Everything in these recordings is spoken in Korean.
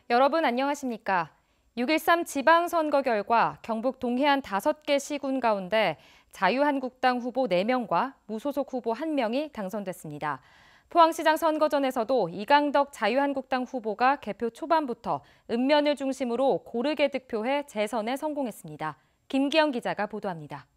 여러분 안녕하십니까? 6.13 지방선거 결과 경북 동해안 5개 시군 가운데 자유한국당 후보 4명과 무소속 후보 1명이 당선됐습니다. 포항시장 선거전에서도 이강덕 자유한국당 후보가 개표 초반부터 읍면을 중심으로 고르게 득표해 재선에 성공했습니다. 김기영 기자가 보도합니다.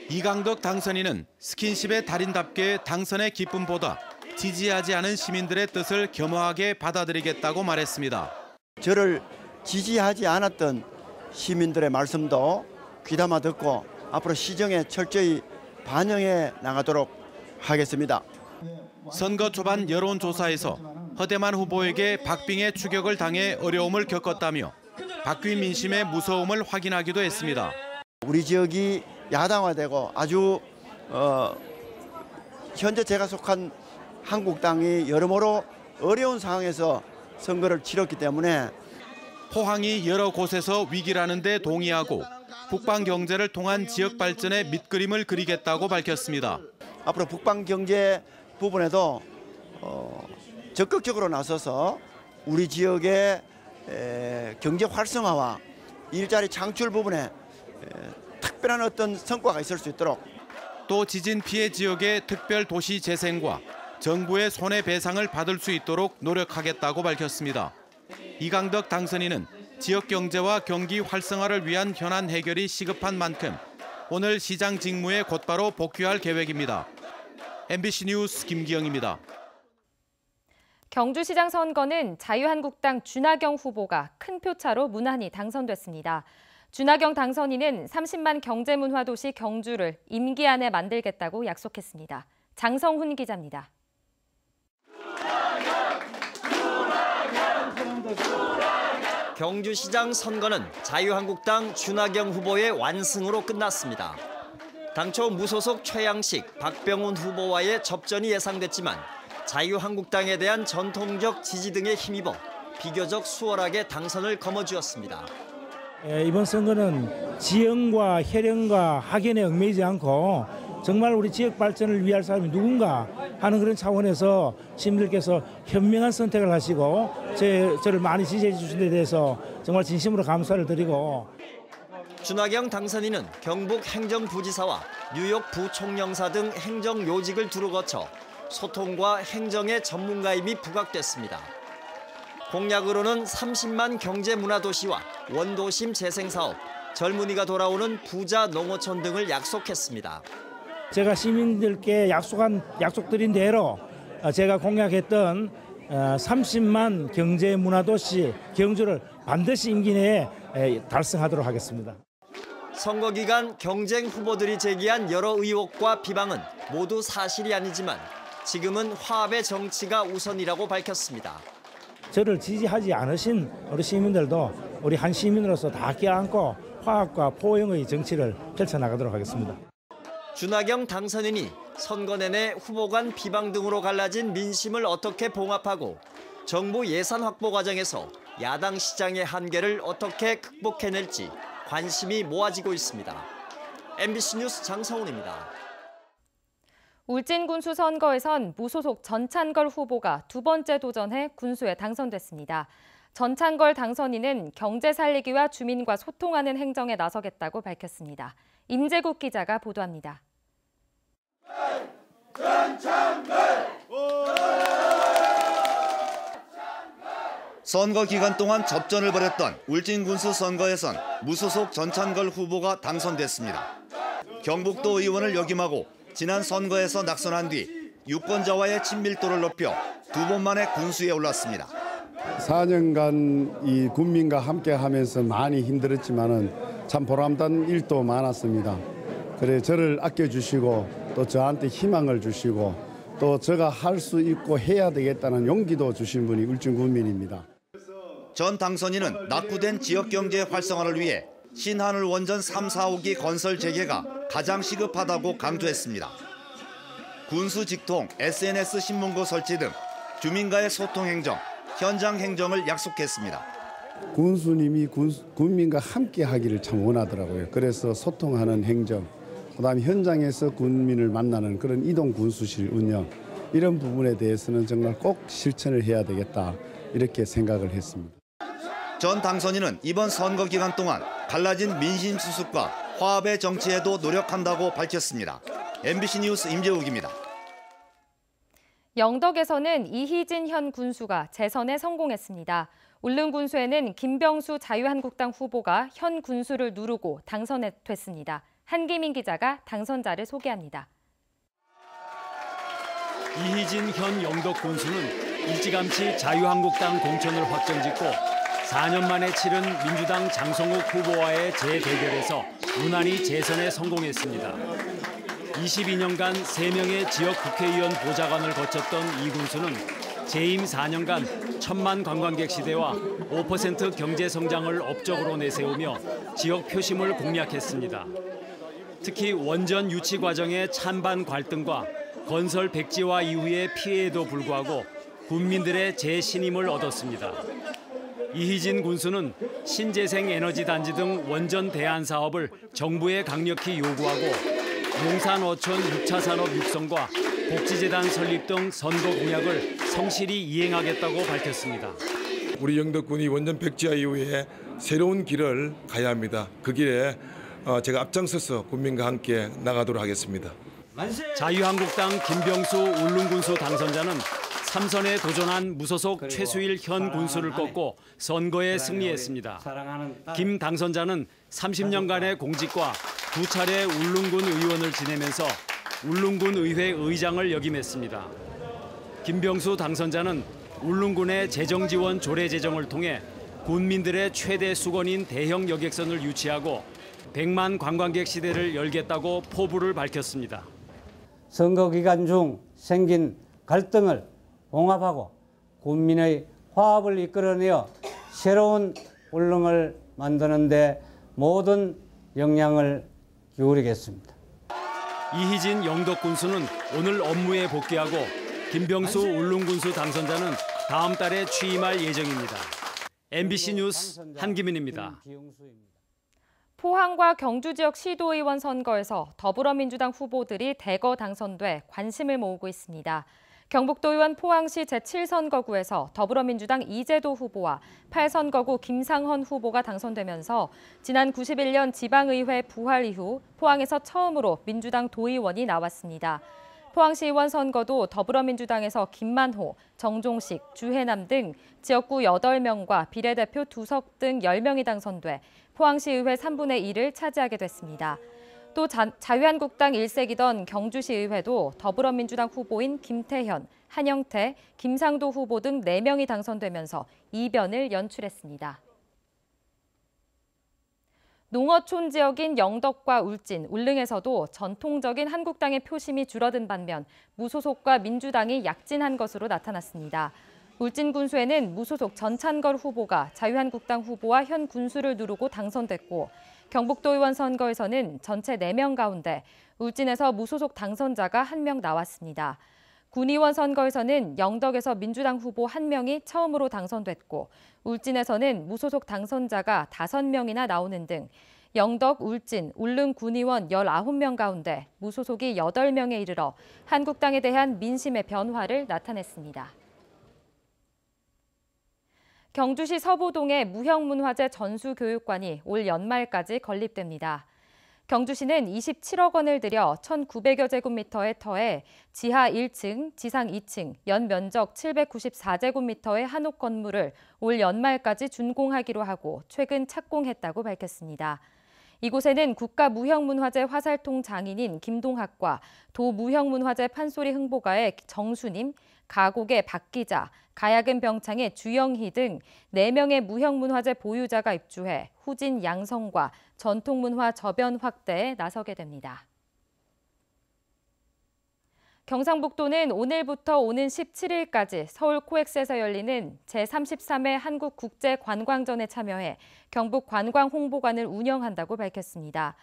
이강덕 당선인은 스킨십의 달인답게 당선의 기쁨보다 지지하지 않은 시민들의 뜻을 겸허하게 받아들이겠다고 말했습니다. 저를 지지하지 않았던 시민들의 말씀도 귀담아 듣고 앞으로 시정에 철저히 반영해 나가도록 하겠습니다. 선거 초반 여론조사에서 허대만 후보에게 박빙의 추격을 당해 어려움을 겪었다며 바뀐 민심의 무서움을 확인하기도 했습니다. 우리 지역이 야당화되고 아주 현재 제가 속한 한국당이 여러모로 어려운 상황에서 선거를 치렀기 때문에 포항이 여러 곳에서 위기라는 데 동의하고 북방 경제를 통한 지역 발전의 밑그림을 그리겠다고 밝혔습니다. 앞으로 북방 경제 부분에도 적극적으로 나서서 우리 지역의 경제 활성화와 일자리 창출 부분에 특별한 어떤 성과가 있을 수 있도록 또 지진 피해 지역의 특별 도시 재생과 정부의 손해배상을 받을 수 있도록 노력하겠다고 밝혔습니다. 이강덕 당선인은 지역 경제와 경기 활성화를 위한 현안 해결이 시급한 만큼 오늘 시장 직무에 곧바로 복귀할 계획입니다. MBC 뉴스 김기영입니다. 경주시장 선거는 자유한국당 준하경 후보가 큰 표차로 무난히 당선됐습니다. 준하경 당선인은 30만 경제문화도시 경주를 임기 안에 만들겠다고 약속했습니다. 장성훈 기자입니다. 경주시장 선거는 자유한국당 준하경 후보의 완승으로 끝났습니다. 당초 무소속 최양식, 박병훈 후보와의 접전이 예상됐지만 자유한국당에 대한 전통적 지지 등에 힘입어 비교적 수월하게 당선을 거머쥐었습니다. 이번 선거는 지형과 혈연과 학연에 얽매이지 않고 정말 우리 지역 발전을 위할 사람이 누군가 하는 그런 차원에서 시민들께서 현명한 선택을 하시고 저를 많이 지지해 주신 데 대해서 정말 진심으로 감사를 드리고. 준하경 당선인은 경북 행정부지사와 뉴욕 부총영사 등 행정요직을 두루 거쳐 소통과 행정의 전문가임이 부각됐습니다. 공약으로는 30만 경제문화도시와 원도심 재생사업, 젊은이가 돌아오는 부자 농어촌 등을 약속했습니다. 제가 시민들께 약속드린 대로 제가 공약했던 30만 경제문화도시 경주를 반드시 임기 내에 달성하도록 하겠습니다. 선거 기간 경쟁 후보들이 제기한 여러 의혹과 비방은 모두 사실이 아니지만 지금은 화합의 정치가 우선이라고 밝혔습니다. 저를 지지하지 않으신 우리 시민들도 우리 한 시민으로서 다 껴안고 화합과 포용의 정치를 펼쳐나가도록 하겠습니다. 준하경 당선인이 선거 내내 후보 간 비방 등으로 갈라진 민심을 어떻게 봉합하고 정부 예산 확보 과정에서 야당 시장의 한계를 어떻게 극복해낼지 관심이 모아지고 있습니다. MBC 뉴스 장성훈입니다. 울진 군수 선거에선 무소속 전찬걸 후보가 2번째 도전해 군수에 당선됐습니다. 전찬걸 당선인은 경제 살리기와 주민과 소통하는 행정에 나서겠다고 밝혔습니다. 임재국 기자가 보도합니다. 선거 기간 동안 접전을 벌였던 울진 군수 선거에선 무소속 전찬걸 후보가 당선됐습니다. 경북도 의원을 역임하고 지난 선거에서 낙선한 뒤 유권자와의 친밀도를 높여 2번 만에 군수에 올랐습니다. 4년간 이 국민과 함께하면서 많이 힘들었지만은 참 보람된 일도 많았습니다. 그래 저를 아껴주시고 또 저한테 희망을 주시고 또 제가 할 수 있고 해야 되겠다는 용기도 주신 분이 울진 군민입니다. 전 당선인은 낙후된 지역경제 활성화를 위해 신한울 원전 3, 4호기 건설 재개가 가장 시급하다고 강조했습니다. 군수 직통, SNS 신문고 설치 등 주민과의 소통 행정, 현장 행정을 약속했습니다. 군수님이 군민과 함께 하기를 참 원하더라고요. 그래서 소통하는 행정, 그다음에 현장에서 군민을 만나는 그런 이동 군수실 운영, 이런 부분에 대해서는 정말 꼭 실천을 해야 되겠다 이렇게 생각을 했습니다. 전 당선인은 이번 선거 기간 동안 갈라진 민심 수습과 화합의 정치에도 노력한다고 밝혔습니다. MBC 뉴스 임재욱입니다. 영덕에서는 이희진 현 군수가 재선에 성공했습니다. 울릉 군수에는 김병수 자유한국당 후보가 현 군수를 누르고 당선됐습니다. 한기민 기자가 당선자를 소개합니다. 이희진 현 영덕 군수는 일찌감치 자유한국당 공천을 확정짓고 4년 만에 치른 민주당 장성욱 후보와의 재대결에서 무난히 재선에 성공했습니다. 22년간 3명의 지역 국회의원 보좌관을 거쳤던 이 군수는 재임 4년간 1,000만 관광객 시대와 5% 경제 성장을 업적으로 내세우며 지역 표심을 공략했습니다. 특히 원전 유치 과정의 찬반 갈등과 건설 백지화 이후의 피해에도 불구하고 군민들의 재신임을 얻었습니다. 이희진 군수는 신재생 에너지 단지 등 원전 대안 사업을 정부에 강력히 요구하고 용산 어촌 6차 산업 육성과 복지재단 설립 등 선거 공약을 성실히 이행하겠다고 밝혔습니다. 우리 영덕군이 원전 백지화 이후에 새로운 길을 가야 합니다. 그 길에 제가 앞장서서 국민과 함께 나가도록 하겠습니다. 자유한국당 김병수 울릉군수 당선자는 3선에 도전한 무소속 최수일 현 군수를 꺾고 선거에 승리했습니다. 김 당선자는 30년간의 공직과 2차례 울릉군 의원을 지내면서 울릉군 의회 의장을 역임했습니다. 김병수 당선자는 울릉군의 재정지원 조례 제정을 통해 군민들의 최대 수건인 대형 여객선을 유치하고 100만 관광객 시대를 열겠다고 포부를 밝혔습니다. 선거 기간 중 생긴 갈등을 봉합하고 국민의 화합을 이끌어내어 새로운 울릉을 만드는 데 모든 역량을 기울이겠습니다. 이희진 영덕 군수는 오늘 업무에 복귀하고 김병수 울릉군수 당선자는 다음 달에 취임할 예정입니다. MBC 뉴스 한기민입니다. 포항과 경주 지역 시도의원 선거에서 더불어민주당 후보들이 대거 당선돼 관심을 모으고 있습니다. 경북도의원 포항시 제7선거구에서 더불어민주당 이재도 후보와 8선거구 김상헌 후보가 당선되면서 지난 91년 지방의회 부활 이후 포항에서 처음으로 민주당 도의원이 나왔습니다. 포항시의원 선거도 더불어민주당에서 김만호, 정종식, 주혜남 등 지역구 8명과 비례대표 2석 등 10명이 당선돼 포항시의회 3분의 1을 차지하게 됐습니다. 또 자유한국당 1색이던 경주시의회도 더불어민주당 후보인 김태현, 한영태, 김상도 후보 등 4명이 당선되면서 이변을 연출했습니다. 농어촌 지역인 영덕과 울진, 울릉에서도 전통적인 한국당의 표심이 줄어든 반면 무소속과 민주당이 약진한 것으로 나타났습니다. 울진 군수에는 무소속 전찬걸 후보가 자유한국당 후보와 현 군수를 누르고 당선됐고 경북도의원 선거에서는 전체 4명 가운데 울진에서 무소속 당선자가 1명 나왔습니다. 군의원 선거에서는 영덕에서 민주당 후보 1명이 처음으로 당선됐고 울진에서는 무소속 당선자가 5명이나 나오는 등 영덕, 울진, 울릉 군의원 19명 가운데 무소속이 8명에 이르러 한국당에 대한 민심의 변화를 나타냈습니다. 경주시 서부동의 무형문화재 전수교육관이 올 연말까지 건립됩니다. 경주시는 27억 원을 들여 1,900여 제곱미터의 터에 지하 1층, 지상 2층, 연면적 794제곱미터의 한옥 건물을 올 연말까지 준공하기로 하고 최근 착공했다고 밝혔습니다. 이곳에는 국가무형문화재 화살통 장인인 김동학과 도무형문화재 판소리 흥보가의 정수님, 가곡의 박기자, 가야금 병창의 주영희 등 4명의 무형문화재 보유자가 입주해 후진 양성과 전통문화 저변 확대에 나서게 됩니다. 경상북도는 오늘부터 오는 17일까지 서울 코엑스에서 열리는 제33회 한국국제관광전에 참여해 경북관광홍보관을 운영한다고 밝혔습니다.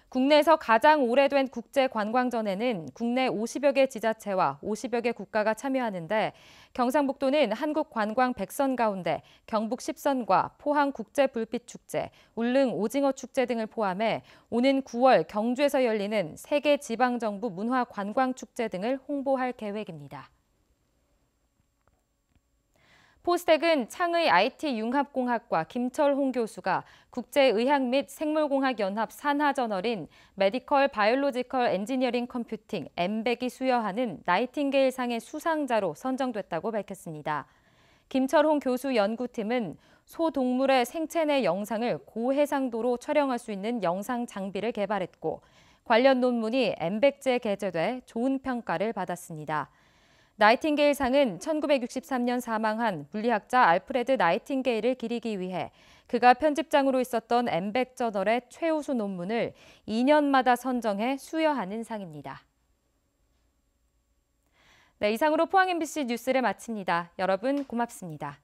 국내에서 가장 오래된 국제관광전에는 국내 50여 개 지자체와 50여 개 국가가 참여하는데 경상북도는 한국관광 100선 가운데 경북 10선과 포항 국제불빛축제, 울릉 오징어축제 등을 포함해 오는 9월 경주에서 열리는 세계 지방정부 문화관광축제 등을 홍보할 계획입니다. 포스텍은 창의 IT 융합공학과 김철홍 교수가 국제의학 및 생물공학연합 산하저널인 메디컬 바이올로지컬 엔지니어링 컴퓨팅 엠백이 수여하는 나이팅게일상의 수상자로 선정됐다고 밝혔습니다. 김철홍 교수 연구팀은 소동물의 생체 내 영상을 고해상도로 촬영할 수 있는 영상 장비를 개발했고 관련 논문이 엠백제에 게재돼 좋은 평가를 받았습니다. 나이팅게일상은 1963년 사망한 물리학자 알프레드 나이팅게일을 기리기 위해 그가 편집장으로 있었던 엠백 저널의 최우수 논문을 2년마다 선정해 수여하는 상입니다. 네, 이상으로 포항 MBC 뉴스를 마칩니다. 여러분 고맙습니다.